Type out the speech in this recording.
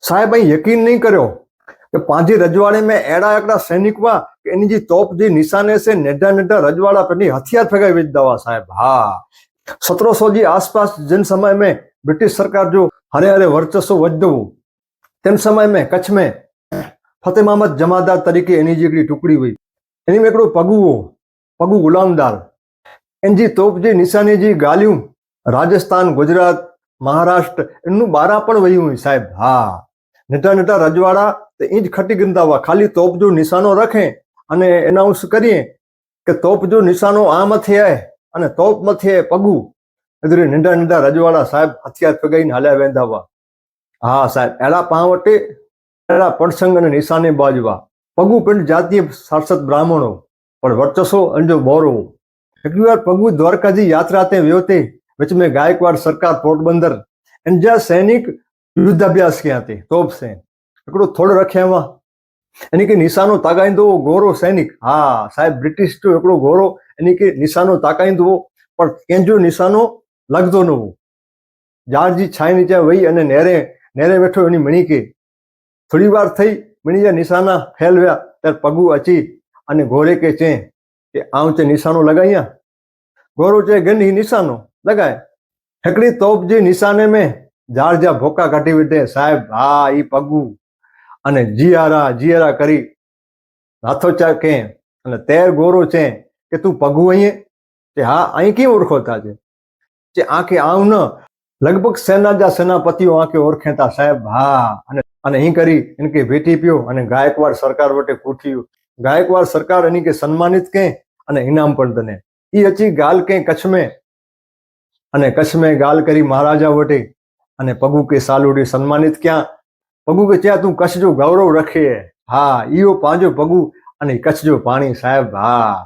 साहेब અહીં यकीन नहीं करो कि पांजी रजवाड़े में एड़ा एकड़ा सैनिक हुआ कि इनकी जी तोप जी निशाने से नेडा नेडा रजवाड़ा पर हथियार फेंकाई विच दवा साहेब। हाँ 1700 जी आसपास जिन समय में ब्रिटिश सरकार जो हरे हरे वर्चस्व वजदू तेम समय में कच्छ में फतेह मोहम्मद जमादार तरीके एनी जी एकड़ी टुकड़ी हुई एनी में एकड़ो पगू गुलामदार इन जी तोप जी निशानी जी गालियों राजस्थान गुजरात महाराष्ट्र इनू बारा पण वही हुई साहेब। हाँ नेटा नेटा रजवाड़ा ते इंज खटी गिनता हुआ खाली तोप जो निशानो रखे अने एनाउंस करिए कि तोप जो निशानो आ मथे है अने तोप मथे पगू इधर नंढा नंढा रजवाड़ा साहेब हथियार फगाई हाल्या वेंदा हुआ। हाँ साहेब एड़ा पावटे एड़ा पड़संग अने निशाने बाजवा पगू पिंड जातीय शासक ब्राह्मणो पर वर्चस्व अंजो बोरो एक बार पगू द्वारका जी यात्रा ते व्योते विच में गायकवाड़ सरकार पोरबंदर इंजा सैनिक युद्धाभ्यास किया थे तोप से एकड़ो थोड़ो रखे हुआ यानी कि निशानो ताकाईंदो गोरो सैनिक। हाँ साहेब ब्रिटिश जो एकड़ो गोरो यानी कि निशानो ताकाईंदो पर कंहिंजो निशानो लगदो न हो जार जी छाई नीचे वही अने नेरे नेरे बैठो एनी मणी के थोड़ी वार थई मणी जा निशाना फैलव्या त्यारे पगू अची अने घोड़े के चे कि आऊं चे निशानो लगाइया गोरो चे गन ही निशानो लगाए हिकड़ी तोप जी निशाने में जार जा भोका काटी विधे साहेब। हाँ ई पगू अने जियारा करी हाथो चाके अने तेर गोरो चे कि तू पगू अहीं के हाँ अहीं की ओळखो था जे आके आऊं न लगभग सेना जा सेनापतिओ आके ओळखे था साहेब। हाँ अने ही करी इनके भेटी पियो अने गायकवाड़ सरकार वटे पूछ्યું गायकवाड़ सरकार एनी के सम्मानित के अने इनाम पण दने ई अची गाल के कच्छ में गाल करी महाराजा वटे अने पगू के सालुडी सम्मानित क्या पगू के क्या तू कच्छ जो गौरव रखे है। हाँ इो पांजो पगू अने कच्छ जो पानी साहेब। हाँ